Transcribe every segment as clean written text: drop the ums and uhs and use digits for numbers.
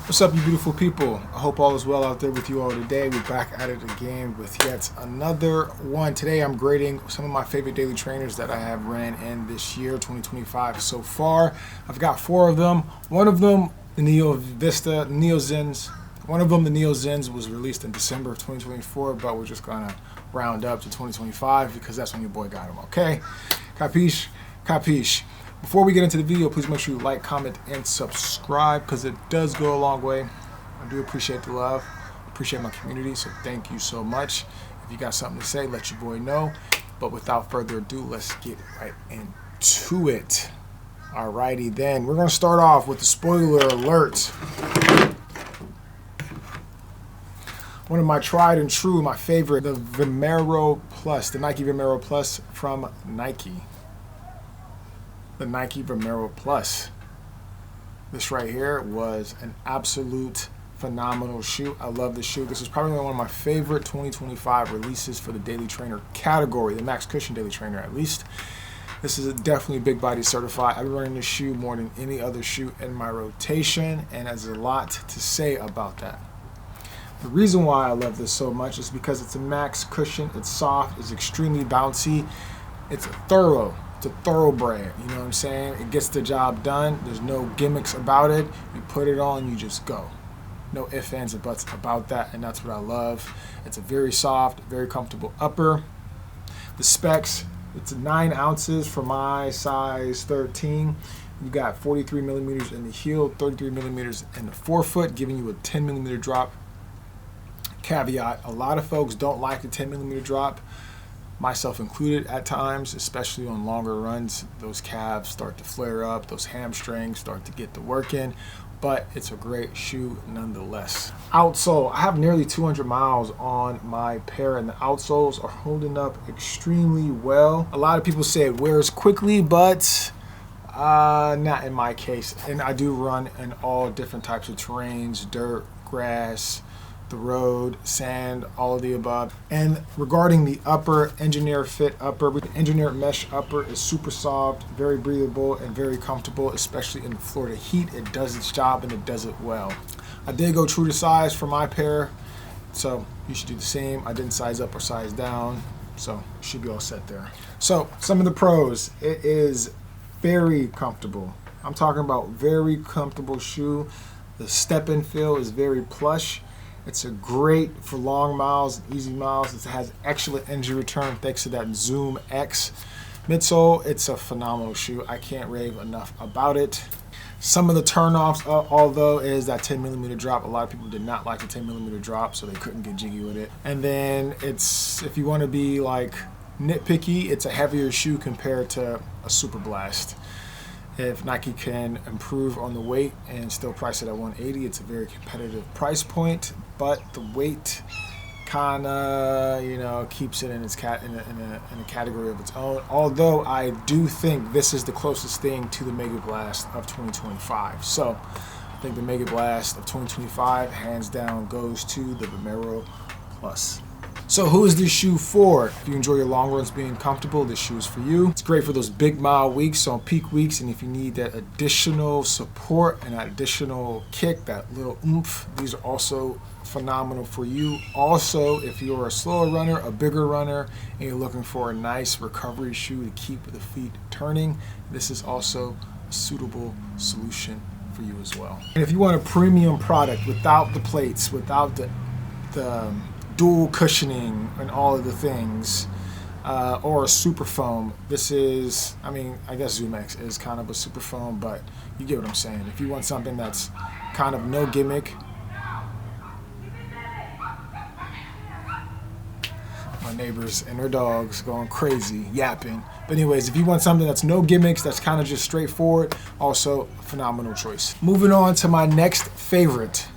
What's up, you beautiful people? I hope all is well out there with you all today. We're back at it again with yet another one. Today I'm grading some of my favorite daily trainers that I have ran in this year, 2025 so far. I've got 4 of them. One of them, the Neo Zens. One of them, the Neo Zens, was released in December of 2024, but we're just gonna round up to 2025 because that's when your boy got them, okay? Capiche? Capiche. Before we get into the video, please make sure you like, comment, and subscribe because it does go a long way. I do appreciate the love, appreciate my community, so thank you so much. If you got something to say, let your boy know. But without further ado, let's get right into it. Alrighty then, we're gonna start off with the spoiler alert. One of my tried and true, my favorite, the Vomero Plus, the Nike Vomero Plus from Nike. The Nike Vomero Plus. This right here was an absolute phenomenal shoe. I love this shoe. This is probably one of my favorite 2025 releases for the daily trainer category, the max cushion daily trainer at least. This is definitely big body certified. I've been running this shoe more than any other shoe in my rotation, and there's a lot to say about that. The reason why I love this so much is because it's a max cushion, it's soft, it's extremely bouncy, it's a thoroughbred, you know what I'm saying? It gets the job done. There's no gimmicks about it. You put it on, you just go. No ifs, ands, or buts about that, and that's what I love. It's a very soft, very comfortable upper. The specs, it's 9 ounces for my size 13. You got 43 millimeters in the heel, 33 millimeters in the forefoot, giving you a 10 millimeter drop. Caveat, a lot of folks don't like the 10 millimeter drop, myself included at times, especially on longer runs. Those calves start to flare up, those hamstrings start to get the work in, but it's a great shoe nonetheless. Outsole, I have nearly 200 miles on my pair, and the outsoles are holding up extremely well. A lot of people say it wears quickly, but not in my case. And I do run in all different types of terrains, dirt, grass, the road, sand, all of the above. And regarding the upper, engineer fit upper, with the engineered mesh upper is super soft, very breathable, and very comfortable, especially in the Florida heat. It does its job and it does it well. I did go true to size for my pair, so you should do the same. I didn't size up or size down, so you should be all set there. So some of the pros, it is very comfortable. I'm talking about very comfortable shoe. The step-in feel is very plush. It's a great for long miles, easy miles. It has excellent engine return thanks to that Zoom X midsole. It's a phenomenal shoe. I can't rave enough about it. Some of the turnoffs, although, is that 10 millimeter drop. A lot of people did not like the 10 millimeter drop, so they couldn't get jiggy with it. And then it's, if you want to be like nitpicky, it's a heavier shoe compared to a Super Blast. If Nike can improve on the weight and still price it at $180, it's a very competitive price point, but the weight kind of, you know, keeps it in its in a category of its own. Although I do think this is the closest thing to the Mega Blast of 2025. So I think the Mega Blast of 2025 hands down goes to the Vomero Plus. So who is this shoe for? If you enjoy your long runs being comfortable, this shoe is for you. It's great for those big mile weeks, on peak weeks, and if you need that additional support and that additional kick, that little oomph, these are also phenomenal for you. Also, if you're a slower runner, a bigger runner, and you're looking for a nice recovery shoe to keep the feet turning, this is also a suitable solution for you as well. And if you want a premium product without the plates, without the dual cushioning and all of the things, or a super foam, this is, I mean, I guess Zoom X is kind of a super foam, but you get what I'm saying. If you want something that's kind of no gimmick, my neighbors and their dogs going crazy, yapping. But anyways, if you want something that's no gimmicks, that's kind of just straightforward, also a phenomenal choice. Moving on to my next favorite.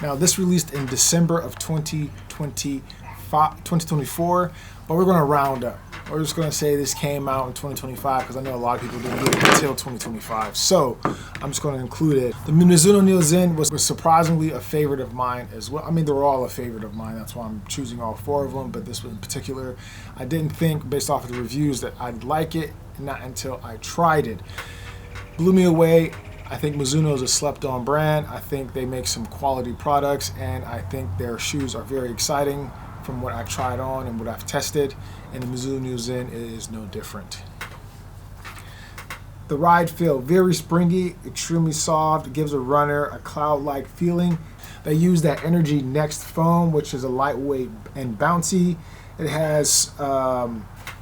Now, this released in December of 2024, but we're going to round up. We're just going to say this came out in 2025 because I know a lot of people didn't get it until 2025. So I'm just going to include it. The Mizuno Neo Zen was surprisingly a favorite of mine as well. I mean, they were all a favorite of mine. That's why I'm choosing all 4 of them, but this one in particular, I didn't think, based off of the reviews, that I'd like it, not until I tried it. Blew me away. I think Mizuno is a slept-on brand. I think they make some quality products, and I think their shoes are very exciting from what I've tried on and what I've tested, and the Mizuno Neo Zen is no different. The ride feel very springy, extremely soft. It gives a runner a cloud-like feeling. They use that Energy Next foam, which is a lightweight and bouncy. It has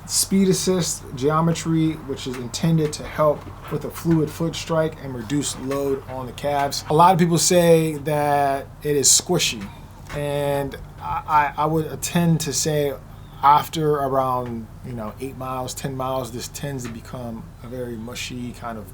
speed assist geometry, which is intended to help with a fluid foot strike and reduce load on the calves. A lot of people say that it is squishy, and I would tend to say after around 8 miles, 10 miles, this tends to become a very mushy kind of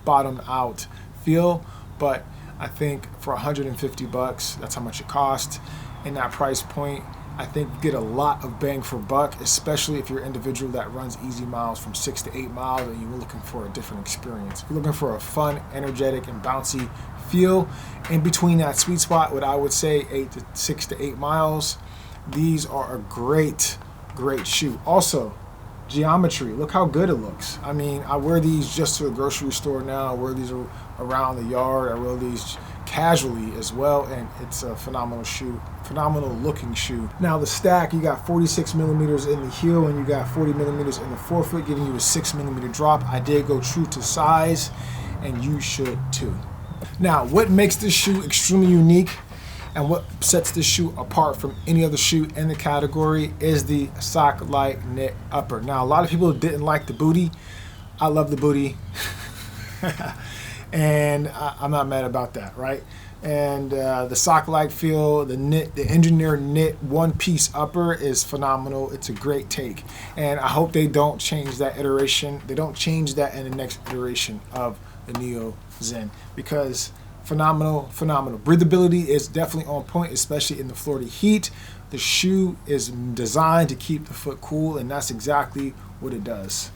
bottomed out feel. But I think for 150 bucks, that's how much it costs. In that price point, I think you get a lot of bang for buck, especially if you're an individual that runs easy miles from 6 to 8 miles and you're looking for a different experience. If you're looking for a fun, energetic, and bouncy feel in between that sweet spot, what I would say 6 to 8 miles, these are a great shoe. Also, geometry, look how good it looks. I mean, I wear these just to the grocery store now. I wear these around the yard. I wear these casually as well, and it's a phenomenal shoe, phenomenal looking shoe. Now the stack, you got 46 millimeters in the heel and you got 40 millimeters in the forefoot, giving you a 6 millimeter drop. I did go true to size, and you should too. Now, what makes this shoe extremely unique and what sets this shoe apart from any other shoe in the category is the sock-like knit upper. Now, a lot of people didn't like the booty. I love the booty. And I'm not mad about that, right? And the sock-like feel, the engineered knit one-piece upper is phenomenal. It's a great take. And I hope they don't change that iteration. They don't change that in the next iteration of the Neo Zen, because phenomenal. Breathability is definitely on point, especially in the Florida heat. The shoe is designed to keep the foot cool, and that's exactly what it does.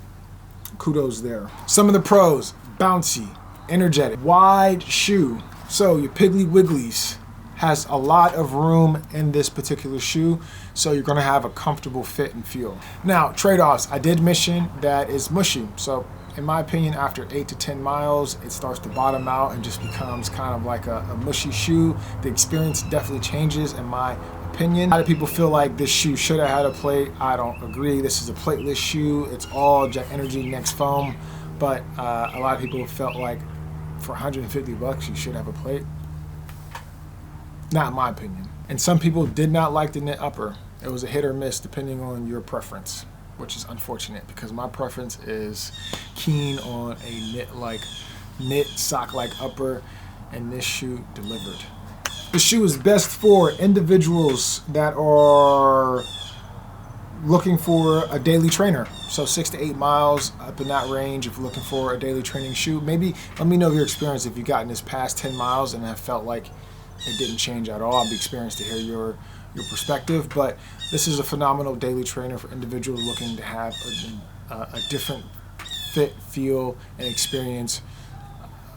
Kudos there. Some of the pros: bouncy, energetic, wide shoe. So your Piggly Wigglies has a lot of room in this particular shoe, so you're going to have a comfortable fit and feel. Now, trade-offs. I did mention that it's mushy. So in my opinion, after 8 to 10 miles, it starts to bottom out and just becomes kind of like a mushy shoe. The experience definitely changes in my opinion. A lot of people feel like this shoe should have had a plate. I don't agree. This is a plateless shoe. It's all Jet Energy Next foam, but a lot of people felt like for 150 bucks, you should have a plate. Not in my opinion. And some people did not like the knit upper. It was a hit or miss depending on your preference, which is unfortunate because my preference is keen on a knit sock-like upper, and this shoe delivered. The shoe is best for individuals that are looking for a daily trainer. So 6 to 8 miles, up in that range. If you're looking for a daily training shoe, maybe let me know your experience if you've gotten this past 10 miles and have felt like it didn't change at all. I'd be experienced to hear your perspective, but this is a phenomenal daily trainer for individuals looking to have a different fit, feel, and experience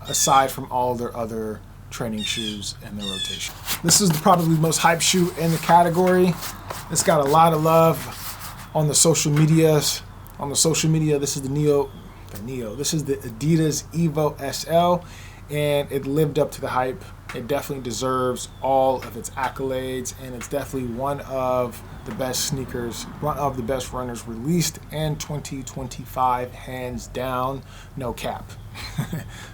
aside from all their other training shoes in their rotation. This is probably the most hyped shoe in the category. It's got a lot of love on the social medias. On the social media, this is the Neo. This is the Adidas Evo SL, and it lived up to the hype. It definitely deserves all of its accolades, and it's definitely one of the best sneakers, one of the best runners released in 2025, hands down, no cap.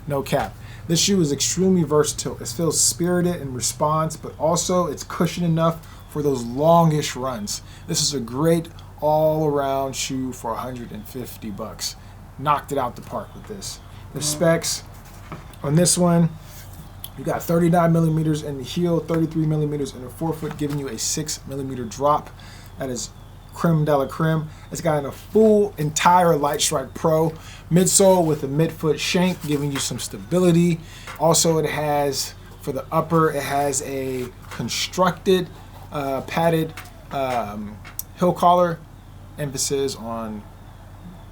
No cap. This shoe is extremely versatile. It feels spirited in response, but also it's cushioned enough for those longish runs. This is a great all-around shoe for 150 bucks. Knocked it out the park with this. The specs on this one, you got 39 millimeters in the heel, 33 millimeters in the forefoot, giving you a 6 millimeter drop. That is creme de la creme. It's got a full entire Light Strike Pro midsole with a midfoot shank, giving you some stability. Also, it has, for the upper, it has a constructed padded heel collar. Emphasis on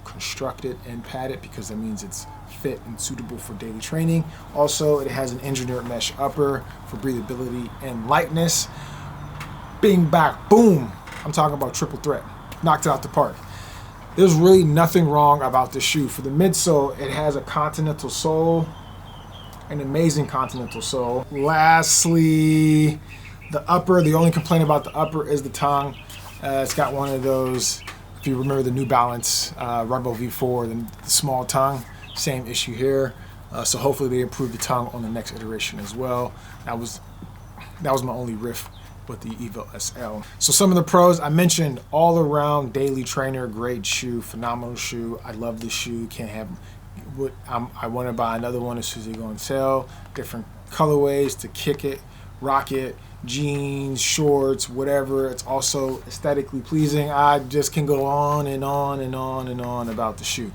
constructed and padded because that means it's fit and suitable for daily training. Also, it has an engineered mesh upper for breathability and lightness. Bing, back, boom. I'm talking about triple threat. Knocked it out the park. There's really nothing wrong about this shoe. For the midsole, it has a continental sole. An amazing continental sole. Lastly, the upper. The only complaint about the upper is the tongue. It's got one of those, if you remember the New Balance Rumble V4, the small tongue. Same issue here. So hopefully they improve the tongue on the next iteration as well. That was my only riff with the Evo SL. So some of the pros I mentioned: all around daily trainer, great shoe, phenomenal shoe. I love this shoe. Can't have. I want to buy another one as soon as they go on sale. Different colorways to kick it, rock it, jeans, shorts, whatever. It's also aesthetically pleasing. I just can go on and on and on and on about the shoe.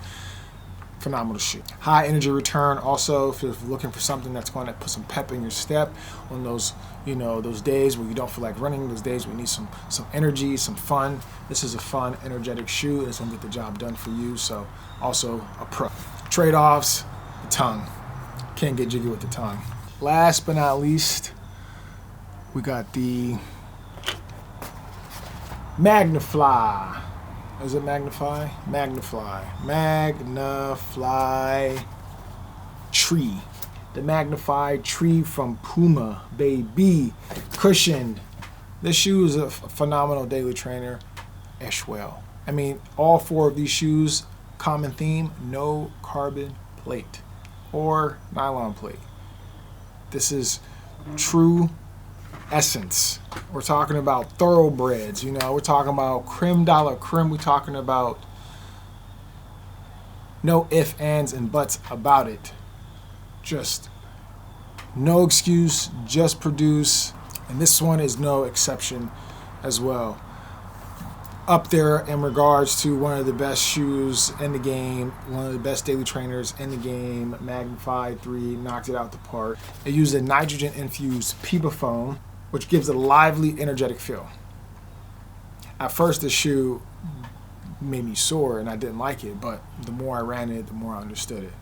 Phenomenal shoe. High energy return. Also, if you're looking for something that's going to put some pep in your step on those, those days where you don't feel like running, those days where you need some energy, some fun. This is a fun, energetic shoe. It's going to get the job done for you. So, also a pro. Trade-offs, the tongue. Can't get jiggy with the tongue. Last but not least, we got the Magnify. Is it Magnify? Magnify Tree. The Magnify Tree from Puma, baby. Cushioned. This shoe is a phenomenal daily trainer as well. I mean, all four of these shoes, common theme: no carbon plate or nylon plate. This is true essence. We're talking about thoroughbreds, we're talking about creme de la creme. We're talking about no ifs, ands, and buts about it. Just no excuse, just produce. And this one is no exception as well. Up there in regards to one of the best shoes in the game, one of the best daily trainers in the game. Magnify 3 knocked it out the park. It used a nitrogen-infused Puma foam, which gives a lively, energetic feel. At first, the shoe made me sore and I didn't like it, but the more I ran it, the more I understood it.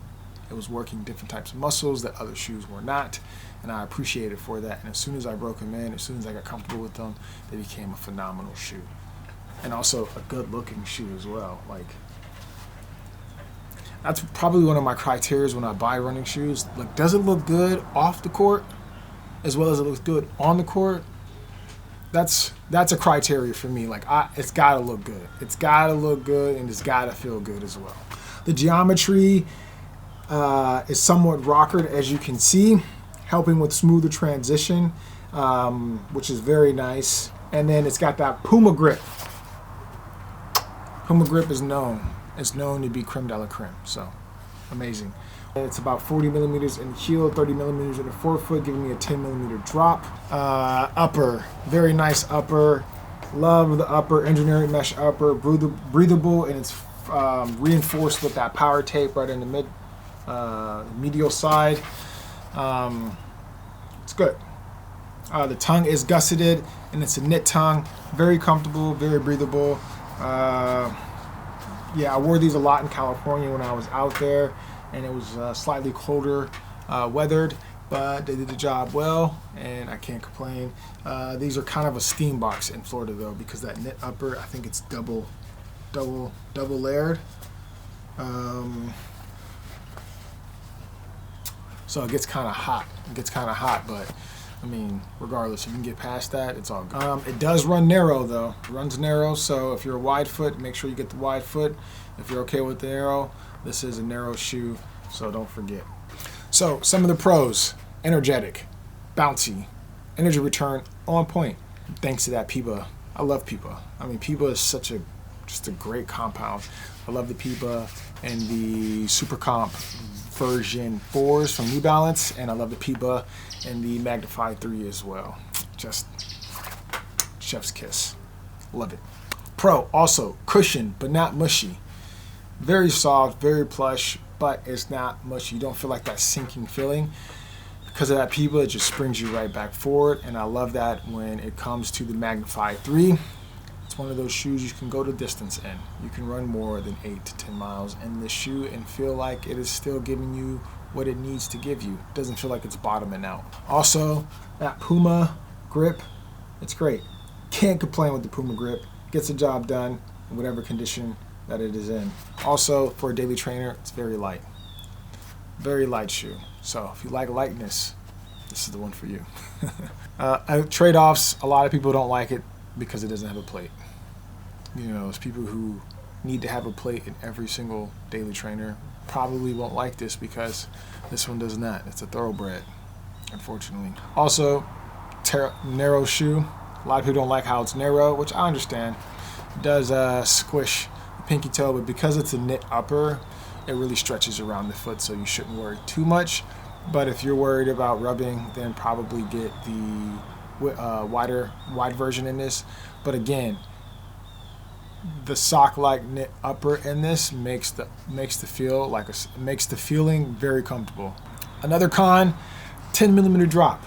It was working different types of muscles that other shoes were not, and I appreciated it for that. And as soon as I broke them in, as soon as I got comfortable with them, they became a phenomenal shoe. And also a good-looking shoe as well. Like, that's probably one of my criteria when I buy running shoes. Like, does it look good off the court as well as it looks good on the court? That's a criteria for me. Like, it's gotta look good. It's gotta look good, and it's gotta feel good as well. The geometry is somewhat rockered, as you can see, helping with smoother transition, which is very nice. And then it's got that Puma grip. Puma grip is known. It's known to be creme de la creme. So, amazing. It's about 40 millimeters in the heel, 30 millimeters in the forefoot, giving me a 10 millimeter drop. Upper, very nice upper. Love the upper, engineering mesh upper, breathable, and it's reinforced with that power tape right in the medial side. It's good. The tongue is gusseted, and it's a knit tongue. Very comfortable, very breathable. Yeah, I wore these a lot in California when I was out there, and it was slightly colder weathered, but they did the job well, and I can't complain. These are kind of a steam box in Florida though, because that knit upper, I think it's double layered. So it gets kind of hot. But I mean, regardless, if you can get past that, it's all good. It does run narrow though. It runs narrow, so if you're a wide foot, make sure you get the wide foot. If you're okay with the narrow, this is a narrow shoe, so don't forget. So some of the pros: energetic, bouncy, energy return on point. Thanks to that Puma. I love Puma. I mean, Puma is just a great compound. I love the Puma and the Super Comp version 4s from New Balance, and I love the Puma and the Magnify 3 as well. Just chef's kiss. Love it. Pro, also cushion but not mushy. Very soft, very plush, but it's not mushy. You don't feel like that sinking feeling. Because of that Puma, it just springs you right back forward, and I love that when it comes to the Magnify 3. It's one of those shoes you can go the distance in. You can run more than 8 to 10 miles in this shoe and feel like it is still giving you what it needs to give you. It doesn't feel like it's bottoming out. Also, that Puma grip, it's great. Can't complain with the Puma grip. Gets the job done in whatever condition that it is in. Also, for a daily trainer, it's very light. Very light shoe. So if you like lightness, this is the one for you. Trade-offs, a lot of people don't like it because it doesn't have a plate. You know, those people who need to have a plate in every single daily trainer probably won't like this because this one does not. It's a thoroughbred, unfortunately. Also, narrow shoe. A lot of people don't like how it's narrow, which I understand. It does squish the pinky toe, but because it's a knit upper, it really stretches around the foot, so you shouldn't worry too much. But if you're worried about rubbing, then probably get the wide version in this. But again, the sock-like knit upper in this makes the feeling very comfortable. Another con, 10mm drop.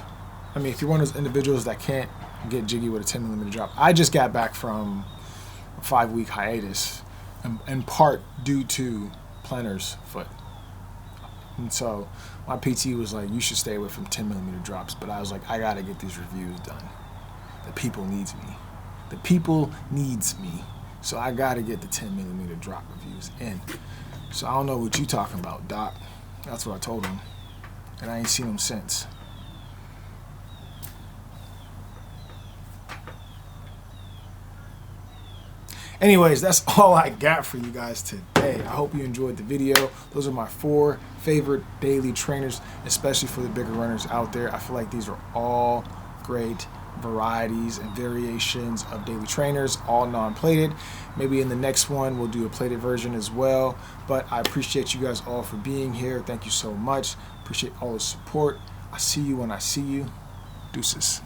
I mean, if you're one of those individuals that can't get jiggy with a 10mm drop. I just got back from a 5-week hiatus, in part due to planner's foot. And so my PT was like, you should stay away from 10mm drops. But I was like, I gotta get these reviews done. The people needs me. The people needs me. So I gotta get the 10mm drop reviews in. So I don't know what you talking about, Doc. That's what I told him. And I ain't seen him since. Anyways, that's all I got for you guys today. I hope you enjoyed the video. Those are my 4 favorite daily trainers, especially for the bigger runners out there. I feel like these are all great varieties and variations of daily trainers, all non-plated. Maybe in the next one we'll do a plated version as well. But I appreciate you guys all for being here. Thank you so much. Appreciate all the support. I see you when I see you. Deuces.